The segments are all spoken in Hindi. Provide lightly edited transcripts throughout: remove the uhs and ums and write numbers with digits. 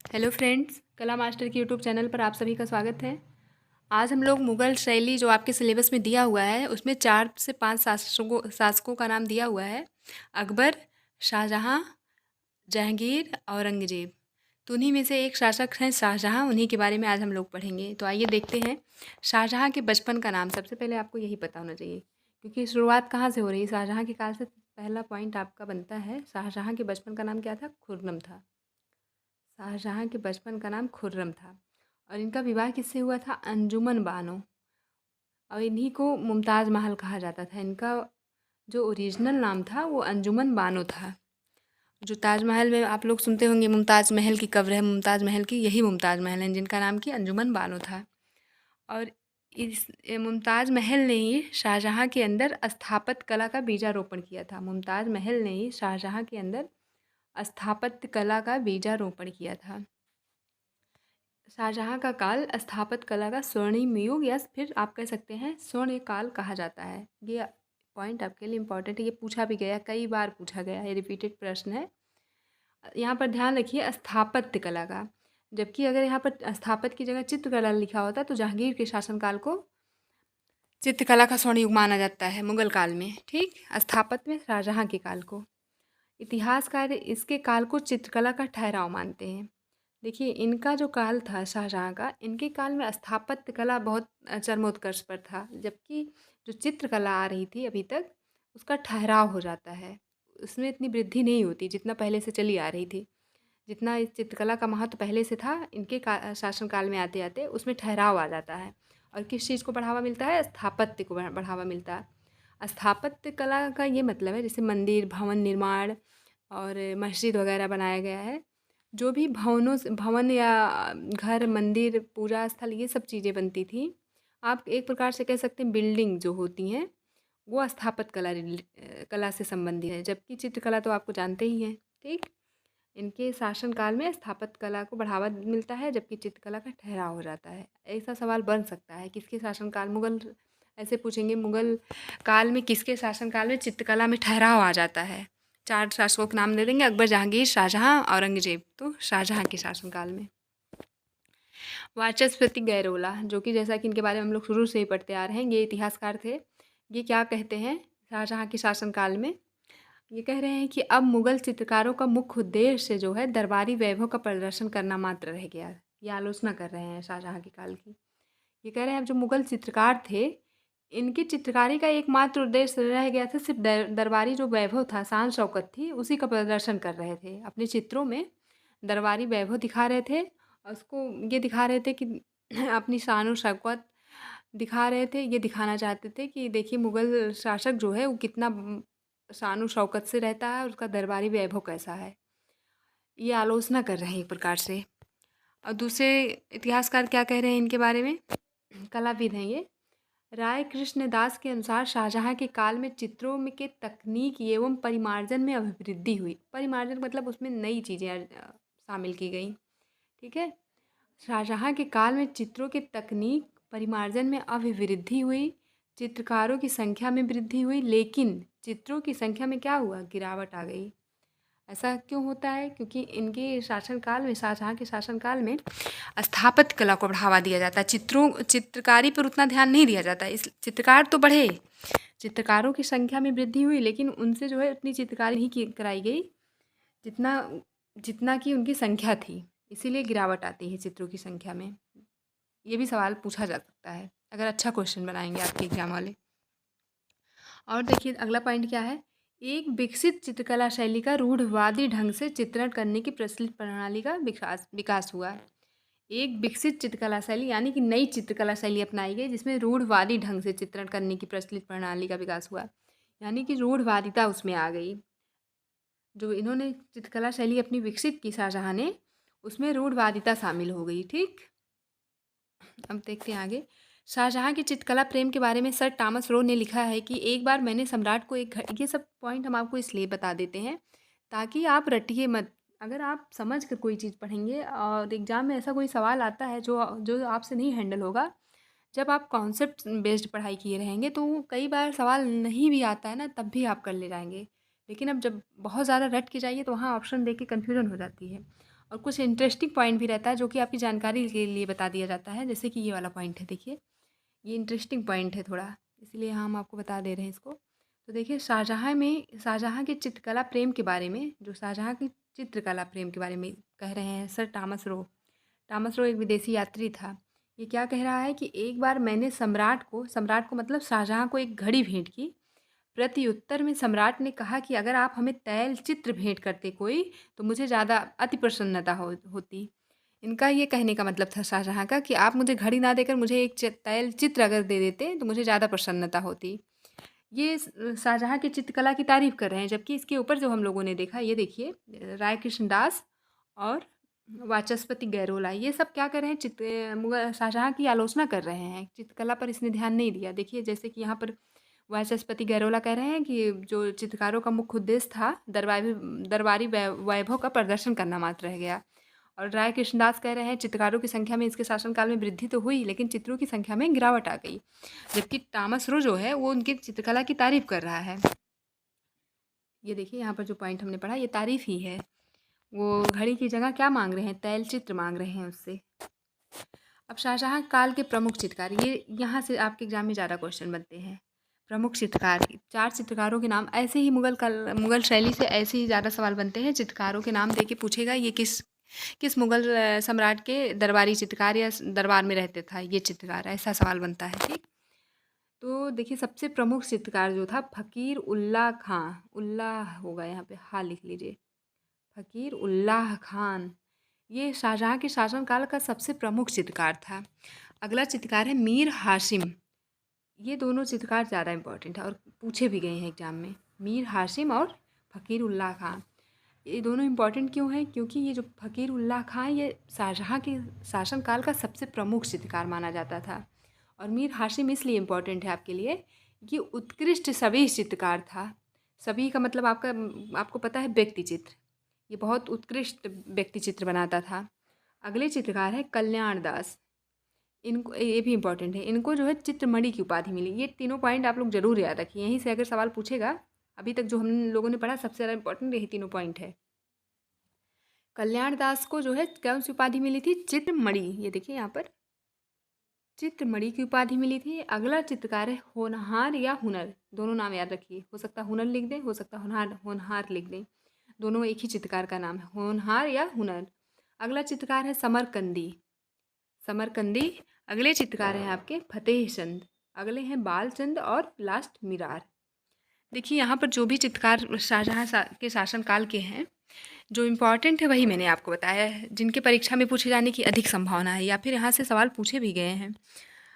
हेलो फ्रेंड्स, कला मास्टर के यूट्यूब चैनल पर आप सभी का स्वागत है। आज हम लोग मुग़ल शैली जो आपके सिलेबस में दिया हुआ है उसमें 4 से 5 शासकों का नाम दिया हुआ है। अकबर, शाहजहाँ, जहांगीर, औरंगज़ेब। तो उन्हीं में से एक शासक हैं शाहजहाँ, उन्हीं के बारे में आज हम लोग पढ़ेंगे। तो आइए देखते हैं शाहजहाँ के बचपन का नाम। सबसे पहले आपको यही पता होना चाहिए क्योंकि शुरुआत कहाँ से हो रही है। शाहजहाँ के काल से पहला पॉइंट आपका बनता है। शाहजहाँ के बचपन का नाम क्या था? खुर्रम था। शाहजहाँ के बचपन का नाम खुर्रम था और इनका विवाह किससे हुआ था? अंजुमन बानो। और इन्हीं को मुमताज़ महल कहा जाता था। इनका जो ओरिजिनल नाम था वो अंजुमन बानो था। जो ताजमहल में आप लोग सुनते होंगे मुमताज़ महल की कब्र है, मुमताज़ महल की, यही मुमताज़ महल है जिनका नाम की अंजुमन बानो था। और इस मुमताज़ महल ने ही शाहजहाँ के अंदर स्थापत्य कला का बीजारोपण किया था। मुमताज़ महल ने ही शाहजहाँ के अंदर स्थापत्य कला का बीजारोपण किया था। शाहजहाँ का काल स्थापत्य कला का स्वर्णिम युग या फिर आप कह सकते हैं स्वर्ण काल कहा जाता है। ये पॉइंट आपके लिए इम्पोर्टेंट है, ये पूछा भी गया, कई बार पूछा गया, ये रिपीटेड प्रश्न है। यहाँ पर ध्यान रखिए स्थापत्य कला का, जबकि अगर यहाँ पर स्थापत्य की जगह चित्रकला लिखा होता तो जहांगीर के शासनकाल को चित्रकला का स्वर्ण युग माना जाता है मुगल काल में। ठीक, स्थापत्य में शाहजहाँ के काल को। इतिहासकार इसके काल को चित्रकला का ठहराव मानते हैं। देखिए, इनका जो काल था शाहजहाँ का, इनके काल में स्थापत्य कला बहुत चरमोत्कर्ष पर था, जबकि जो चित्रकला आ रही थी अभी तक उसका ठहराव हो जाता है। उसमें इतनी वृद्धि नहीं होती जितना पहले से चली आ रही थी। जितना इस चित्रकला का महत्व पहले से था, इनके शासनकाल में आते आते उसमें ठहराव आ जाता है। और किस चीज़ को बढ़ावा मिलता है? स्थापत्य को बढ़ावा मिलता है। स्थापत्य कला का ये मतलब है जैसे मंदिर, भवन निर्माण और मस्जिद वगैरह बनाया गया है। जो भी भवन या घर, मंदिर, पूजा स्थल, ये सब चीज़ें बनती थी। आप एक प्रकार से कह सकते हैं बिल्डिंग जो होती हैं वो स्थापत्य कला से संबंधित है, जबकि चित्रकला तो आपको जानते ही हैं। ठीक, इनके शासनकाल में स्थापत्य कला को बढ़ावा मिलता है जबकि चित्रकला का ठहराव हो जाता है। ऐसा सवाल बन सकता है किसके शासनकाल, मुगल ऐसे पूछेंगे, मुगल काल में किसके शासनकाल में चित्रकला में ठहराव आ जाता है? 4 शासकों के नाम दे देंगे, अकबर, जहांगीर, शाहजहाँ, औरंगज़ेब। तो शाहजहाँ के शासनकाल में। वाचस्पति गैरोला, जो कि जैसा कि इनके बारे में हम लोग शुरू से ही पढ़ते आ रहे हैं, ये इतिहासकार थे। ये क्या कहते हैं शाहजहाँ के शासनकाल में? ये कह रहे हैं कि अब मुगल चित्रकारों का मुख्य उद्देश्य जो है दरबारी वैभव का प्रदर्शन करना मात्र रह गया। ये आलोचना कर रहे हैं शाहजहाँ के काल की। ये कह रहे हैं अब जो मुगल चित्रकार थे, इनकी चित्रकारी का एकमात्र उद्देश्य रह गया था सिर्फ दरबारी जो वैभव था, शान शौकत थी, उसी का प्रदर्शन कर रहे थे। अपने चित्रों में दरबारी वैभव दिखा रहे थे और उसको ये दिखा रहे थे कि अपनी शान और शौकत दिखा रहे थे। ये दिखाना चाहते थे कि देखिए मुगल शासक जो है वो कितना शान और शौकत से रहता है और उसका दरबारी वैभव कैसा है। ये आलोचना कर रहे हैं एक प्रकार से। और दूसरे इतिहासकार क्या कह रहे हैं इनके बारे में? कलाविद हैं ये। राय कृष्ण दास के अनुसार शाहजहाँ के काल में चित्रों में के तकनीक एवं परिमार्जन में अभिवृद्धि हुई। परिमार्जन मतलब उसमें नई चीज़ें शामिल की गई। ठीक है, शाहजहाँ के काल में चित्रों के तकनीक परिमार्जन में अभिवृद्धि हुई, चित्रकारों की संख्या में वृद्धि हुई, लेकिन चित्रों की संख्या में क्या हुआ? गिरावट आ गई। ऐसा क्यों होता है? क्योंकि इनके शासनकाल में, शाहजहाँ के शासनकाल में स्थापत्य कला को बढ़ावा दिया जाता है। चित्रकारी पर उतना ध्यान नहीं दिया जाता। इस चित्रकार तो बढ़े, चित्रकारों की संख्या में वृद्धि हुई, लेकिन उनसे जो है उतनी चित्रकारी नहीं कराई गई जितना जितना कि उनकी संख्या थी। इसीलिए गिरावट आती है चित्रों की संख्या में। ये भी सवाल पूछा जा सकता है अगर अच्छा क्वेश्चन बनाएंगे आपके एग्जाम वाले। और देखिए अगला पॉइंट क्या है? एक विकसित चित्रकला शैली का रूढ़वादी ढंग से चित्रण करने की प्रचलित प्रणाली का विकास हुआ। एक विकसित चित्रकला शैली यानी कि नई चित्रकला शैली अपनाई गई जिसमें रूढ़वादी ढंग से चित्रण करने की प्रचलित प्रणाली का विकास हुआ, यानी कि रूढ़वादिता उसमें आ गई। जो इन्होंने चित्रकला शैली अपनी विकसित की शाहजहाँ ने, उसमें रूढ़वादिता शामिल हो गई। ठीक, अब देखते हैं आगे। शाहजहाँ की चित्रकला प्रेम के बारे में सर टॉमस रो ने लिखा है कि एक बार मैंने सम्राट को ये सब पॉइंट हम आपको इसलिए बता देते हैं ताकि आप रटिए मत। अगर आप समझ कर कोई चीज़ पढ़ेंगे और एग्ज़ाम में ऐसा कोई सवाल आता है जो जो आपसे नहीं हैंडल होगा, जब आप कॉन्सेप्ट बेस्ड पढ़ाई किए रहेंगे तो कई बार सवाल नहीं भी आता है ना, तब भी आप कर ले जाएंगे। लेकिन अब जब बहुत ज़्यादा रट के जाइए तो वहाँ ऑप्शन देख के कन्फ्यूजन हो जाती है। और कुछ इंटरेस्टिंग पॉइंट भी रहता है जो कि आपकी जानकारी के लिए बता दिया जाता है। जैसे कि ये वाला पॉइंट है, देखिए ये इंटरेस्टिंग पॉइंट है थोड़ा, इसलिए हम आपको बता दे रहे हैं इसको। तो देखिए शाहजहाँ के चित्रकला प्रेम के बारे में, जो शाहजहाँ की चित्रकला प्रेम के बारे में कह रहे हैं सर टॉमस रो एक विदेशी यात्री था। ये क्या कह रहा है कि एक बार मैंने सम्राट को मतलब शाहजहाँ को एक घड़ी भेंट की। प्रत्युत्तर में सम्राट ने कहा कि अगर आप हमें तैल चित्र भेंट करते कोई, तो मुझे ज़्यादा अति प्रसन्नता होती। इनका ये कहने का मतलब था शाहजहाँ का कि आप मुझे घड़ी ना देकर मुझे एक तैल चित्र अगर दे देते तो मुझे ज़्यादा प्रसन्नता होती। ये शाहजहाँ की चित्रकला की तारीफ़ कर रहे हैं, जबकि इसके ऊपर जो हम लोगों ने देखा, ये देखिए राय कृष्णदास और वाचस्पति गैरोला, ये सब क्या कर रहे हैं, मुगल शाहजहाँ की आलोचना कर रहे हैं, चित्रकला पर इसने ध्यान नहीं दिया। देखिए जैसे कि यहाँ पर वाचस्पति गैरोला कह रहे हैं कि जो चित्रकारों का मुख्य उद्देश्य था दरबारी वैभव का प्रदर्शन करना मात्र रह गया। और राय कृष्णदास कह रहे हैं चित्रकारों की संख्या में इसके शासनकाल में वृद्धि तो हुई, लेकिन चित्रों की संख्या में गिरावट आ गई। जबकि टॉमस रो जो है वो उनकी चित्रकला की तारीफ कर रहा है। ये देखिए यहाँ पर जो पॉइंट हमने पढ़ा ये तारीफ ही है। वो घड़ी की जगह क्या मांग रहे हैं, तैल चित्र मांग रहे हैं उससे। अब शाहजहाँ काल के प्रमुख चित्रकार, ये यहाँ से आपके एग्जाम में ज़्यादा क्वेश्चन बनते हैं। प्रमुख चित्रकार, 4 चित्रकारों के नाम, ऐसे ही मुगल शैली से ऐसे ही ज़्यादा सवाल बनते हैं। चित्रकारों के नाम दे के पूछेगा ये किस मुगल सम्राट के दरबारी चित्रकार या दरबार में रहते था ये चित्रकार, ऐसा सवाल बनता है। ठीक, तो देखिए सबसे प्रमुख चित्रकार जो था फ़कीर उल्लाह खां, उल्लाह होगा यहाँ पे, हाँ लिख लीजिए, फ़कीर उल्लाह खान, ये शाहजहाँ के शासनकाल का सबसे प्रमुख चित्रकार था। अगला चित्रकार है मीर हाशिम। ये दोनों चित्रकार ज़्यादा इंपॉर्टेंट है और पूछे भी गए हैं एग्जाम में। मीर हाशिम और फ़कीर उल्लाह खां, ये दोनों इंपॉर्टेंट क्यों हैं? क्योंकि ये जो फ़कीर उल्लाह खां ये शाहजहाँ के शासनकाल का सबसे प्रमुख चित्रकार माना जाता था। और मीर हाशिम इसलिए इम्पोर्टेंट है आपके लिए कि उत्कृष्ट छवि चित्रकार था। छवि का मतलब आपको पता है व्यक्ति चित्र, ये बहुत उत्कृष्ट व्यक्ति चित्र बनाता था। अगले चित्रकार है कल्याण दास, इनको ये भी इम्पोर्टेंट है, इनको जो है चित्रमणि की उपाधि मिली। ये तीनों पॉइंट आप लोग जरूर याद रखिए, यहीं से अगर सवाल पूछेगा, अभी तक जो हम लोगों ने पढ़ा सबसे ज़्यादा इंपॉर्टेंट यही तीनों पॉइंट है। कल्याण दास को जो है कौन सी उपाधि मिली थी, चित्रमणि, ये देखिए यहाँ पर चित्रमणि की उपाधि मिली थी। अगला चित्रकार है होनहार या हुनर, दोनों नाम याद रखिए, हो सकता है हुनर लिख दें, हो सकता है होनहार लिख दें, दोनों एक ही चित्रकार का नाम है, होनहार या हुनर। अगला चित्रकार है समरकंदी। अगले चित्रकार हैं आपके फतेह चंद, अगले हैं बालचंद और लास्ट मिरार। देखिए यहाँ पर जो भी चित्रकार शाहजहाँ के शासनकाल के हैं, जो इम्पोर्टेंट है वही मैंने आपको बताया है, जिनके परीक्षा में पूछे जाने की अधिक संभावना है या फिर यहाँ से सवाल पूछे भी गए हैं।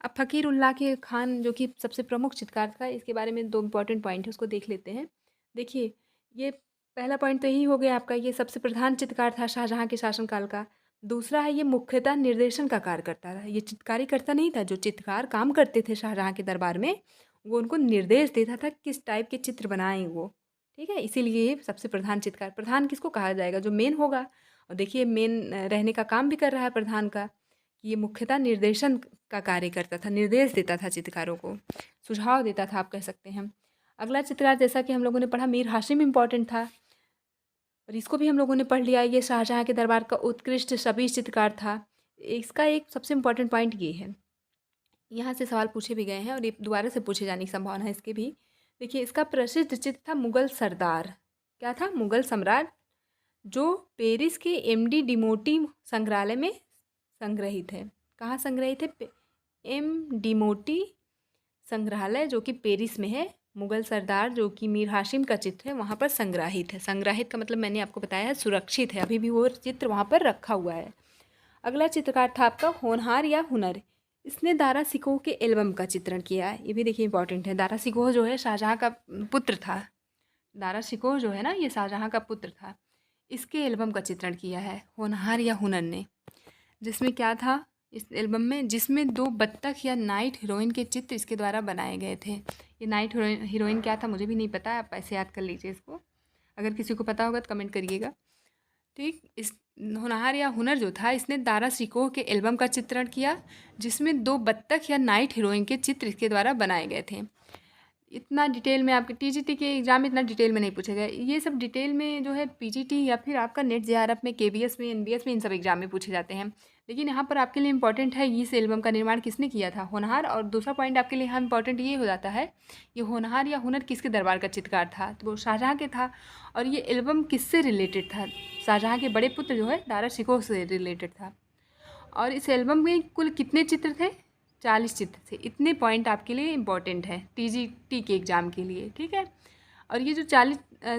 अब फ़कीर उल्लाह के खान जो कि सबसे प्रमुख चित्रकार था, इसके बारे में 2 इम्पॉर्टेंट पॉइंट है, उसको देख लेते हैं। देखिए ये पहला पॉइंट तो यही हो गया आपका, ये सबसे प्रधान चित्रकार था शाहजहाँ के शासनकाल का। दूसरा है ये मुख्यतः निर्देशन का कार्य करता था, ये चित्रकारी करता नहीं था। जो चित्रकार काम करते थे शाहजहाँ के दरबार में, वो उनको निर्देश देता था किस टाइप के चित्र बनाएं वो, ठीक है। इसीलिए ये सबसे प्रधान चित्रकार, प्रधान किसको कहा जाएगा, जो मेन होगा। और देखिए मेन रहने का काम भी कर रहा है प्रधान का, कि ये मुख्यतः निर्देशन का कार्य करता था, निर्देश देता था चित्रकारों को, सुझाव देता था, आप कह सकते हैं। अगला चित्रकार जैसा कि हम लोगों ने पढ़ा, मीर हाशिम इम्पॉर्टेंट था और इसको भी हम लोगों ने पढ़ लिया। ये शाहजहाँ के दरबार का उत्कृष्ट छवि चित्रकार था। इसका एक सबसे इम्पॉर्टेंट पॉइंट ये है, यहाँ से सवाल पूछे भी गए हैं और ये दोबारा से पूछे जाने की संभावना है इसके भी। देखिए इसका प्रसिद्ध चित्र था मुगल सरदार, क्या था, मुगल सम्राट, जो पेरिस के एमडी डिमोटी संग्रहालय में संग्रहित है। कहाँ संग्रहित है, एम डिमोटी संग्रहालय जो कि पेरिस में है। मुगल सरदार जो कि मीर हाशिम का चित्र है वहाँ पर संग्रहित है। संग्रहित का मतलब मैंने आपको बताया है सुरक्षित है, अभी भी वो चित्र वहाँ पर रखा हुआ है। अगला चित्रकार था आपका होनहार या हुनर, इसने दारा सिकोह के एल्बम का चित्रण किया है। ये भी देखिए इंपॉर्टेंट है। दारा सिकोह जो है शाहजहाँ का पुत्र था, दारा सिकोह जो है ना ये शाहजहाँ का पुत्र था, इसके एल्बम का चित्रण किया है होनहार या हुनर ने। जिसमें क्या था इस एल्बम में, जिसमें 2 बत्तख या नाइट हीरोइन के चित्र इसके द्वारा बनाए गए थे। ये नाइट हीरोइन क्या था मुझे भी नहीं पता, आप ऐसे याद कर लीजिए इसको, अगर किसी को पता होगा तो कमेंट करिएगा। ठीक, इस होनहार या हुनर जो था इसने दारा सिकोह के एल्बम का चित्रण किया, जिसमें 2 बत्तख या नाइट हीरोइन के चित्र इसके द्वारा बनाए गए थे। इतना डिटेल में आपके टीजीटी के एग्ज़ाम में इतना डिटेल में नहीं पूछेगा। ये सब डिटेल में जो है पीजीटी या फिर आपका नेट जेआरएफ में, केवीएस में, एनबीएस में, इन सब एग्ज़ाम में पूछे जाते हैं। लेकिन यहाँ पर आपके लिए इंपॉर्टेंट है इस एल्बम का निर्माण किसने किया था, होनहार। और दूसरा पॉइंट आपके लिए यहाँ इंपॉर्टेंट ये हो जाता है, ये होनहार या हुनर किसके दरबार का चित्रकार था, तो वो शाहजहाँ के था। और ये एल्बम किससे रिलेटेड था, शाहजहाँ के बड़े पुत्र जो है दारा शिकोह से रिलेटेड था। और इस एल्बम में कुल कितने चित्र थे, 40 चित्र थे। इतने पॉइंट आपके लिए इम्पॉर्टेंट है टीजीटी के एग्ज़ाम के लिए, ठीक है। और ये जो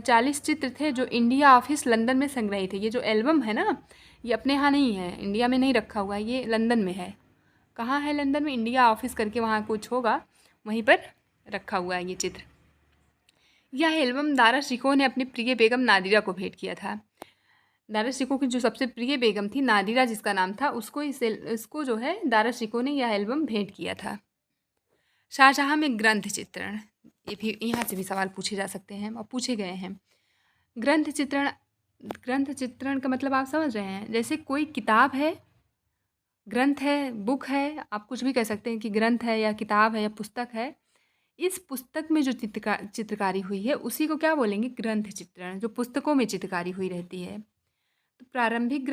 40 चित्र थे जो इंडिया ऑफिस लंदन में संग्रहित थे। ये जो एल्बम है ना, ये अपने यहाँ नहीं है, इंडिया में नहीं रखा हुआ है, ये लंदन में है। कहाँ है लंदन में, इंडिया ऑफिस करके वहाँ कुछ होगा, वहीं पर रखा हुआ है ये चित्र। यह एल्बम दारा शिकोह ने अपनी प्रिय बेगम नादिरा को भेंट किया था। दारा शिकोह की जो सबसे प्रिय बेगम थी नादिरा जिसका नाम था, इसको जो है दारा शिकोह ने यह एल्बम भेंट किया था। शाहजहाँ में ग्रंथ चित्रण, ये भी यहाँ से भी सवाल पूछे जा सकते हैं और पूछे गए हैं। ग्रंथ चित्रण का मतलब आप समझ रहे हैं, जैसे कोई किताब है, ग्रंथ है, बुक है, आप कुछ भी कह सकते हैं कि ग्रंथ है या किताब है या पुस्तक है। इस पुस्तक में जो चित्रकारी हुई है उसी को क्या बोलेंगे, ग्रंथ चित्रण, जो पुस्तकों में चित्रकारी हुई रहती है। तो प्रारंभिक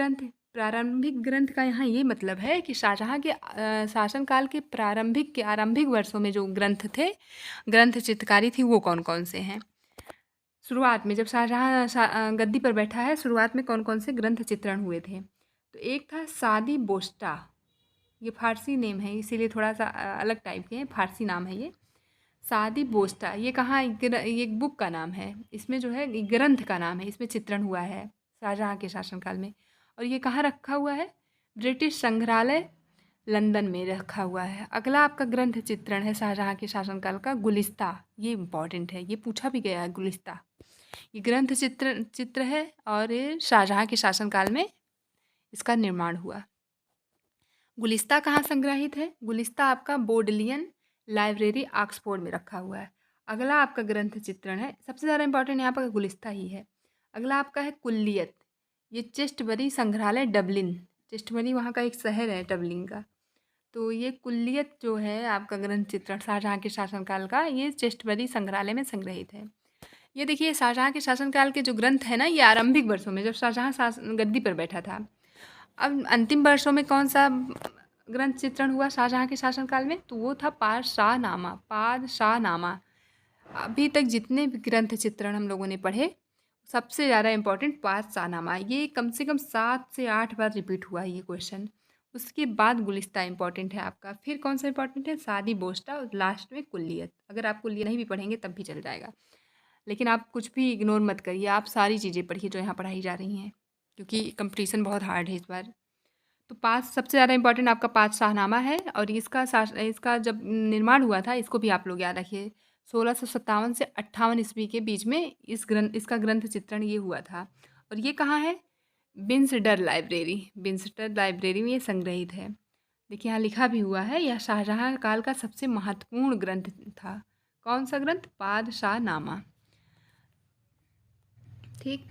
ग्रंथ का यहाँ ये मतलब है कि शाहजहाँ के शासनकाल के आरंभिक वर्षों में जो ग्रंथ थे, ग्रंथ चित्रकारी थी, वो कौन कौन से हैं। शुरुआत में जब शाहजहाँ गद्दी पर बैठा है, शुरुआत में कौन कौन से ग्रंथ चित्रण हुए थे, तो एक था सादी बोस्टा, ये फारसी नेम है इसीलिए थोड़ा सा अलग टाइप के हैं, फारसी नाम है ये सादी बोस्टा। ये कहाँ, ये एक बुक का नाम है, इसमें जो है ग्रंथ का नाम है, इसमें चित्रण हुआ है शाहजहाँ के शासनकाल में। और ये कहाँ रखा हुआ है, ब्रिटिश संग्रहालय लंदन में रखा हुआ है। अगला आपका ग्रंथ चित्रण है शाहजहाँ के शासनकाल का गुलिस्ता, ये इम्पॉर्टेंट है, ये पूछा भी गया है गुलिस्ता। ये ग्रंथ चित्र है और ये शाहजहाँ के शासनकाल में इसका निर्माण हुआ। गुलिस्ता कहाँ संग्रहित है, गुलिस्ता आपका बोडलियन लाइब्रेरी ऑक्सफोर्ड में रखा हुआ है। अगला आपका ग्रंथ चित्रण है, सबसे ज़्यादा इंपॉर्टेंट यहाँ पर गुलिस्ता ही है। अगला आपका है कुल्लियत, ये चेस्टबरी संग्रहालय डबलिन, चेस्टबरी वहाँ का एक शहर है डबलिन का। तो ये कुल्लियत जो है आपका ग्रंथ चित्रण शाहजहाँ के शासनकाल का, ये चेस्टबरी संग्रहालय में संग्रहित है। ये देखिए शाहजहाँ के शासनकाल के जो ग्रंथ है ना, ये आरंभिक वर्षों में जब शाहजहाँ गद्दी पर बैठा था। अब अंतिम वर्षों में कौन सा ग्रंथ चित्रण हुआ शाहजहाँ के शासनकाल में, तो वो था पादशाहनामा। अभी तक जितने भी ग्रंथ चित्रण हम लोगों ने पढ़े, सबसे ज़्यादा इम्पोर्टेंट पादशाहनामा, ये कम से कम 7 से 8 बार रिपीट हुआ है ये क्वेश्चन। उसके बाद गुलिस्ता इंपॉर्टेंट है आपका, फिर कौन सा इंपॉर्टेंट है, सादी बोस्टा, और लास्ट में कुल्लियत। अगर आप कुल्लियत नहीं भी पढ़ेंगे तब भी चल जाएगा, लेकिन आप कुछ भी इग्नोर मत करिए, आप सारी चीज़ें पढ़िए जो यहाँ पढ़ाई जा रही हैं, क्योंकि कंपटीशन बहुत हार्ड है इस बार। तो पाँच सबसे ज़्यादा इंपॉर्टेंट आपका पादशाहनामा है, और इसका जब निर्माण हुआ था इसको भी आप लोग याद रखिए, 1657 से 58 ईस्वी के बीच में इसका ग्रंथ चित्रण ये हुआ था। और ये कहाँ है, बिन्सडर लाइब्रेरी में ये संग्रहित है। देखिए यहाँ लिखा भी हुआ है, यह शाहजहाँ काल का सबसे महत्वपूर्ण ग्रंथ था। कौन सा ग्रंथ, पादशाहनामा। ठीक,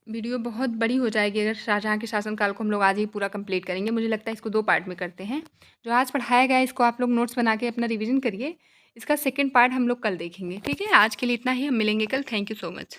वीडियो बहुत बड़ी हो जाएगी अगर शाहजहाँ के शासनकाल को हम लोग आज ही पूरा कंप्लीट करेंगे। मुझे लगता है इसको 2 पार्ट में करते हैं। जो आज पढ़ाया गया है इसको आप लोग नोट्स बना के अपना रिवीजन करिए। इसका सेकंड पार्ट हम लोग कल देखेंगे, ठीक है। आज के लिए इतना ही, हम मिलेंगे कल। Thank you so much.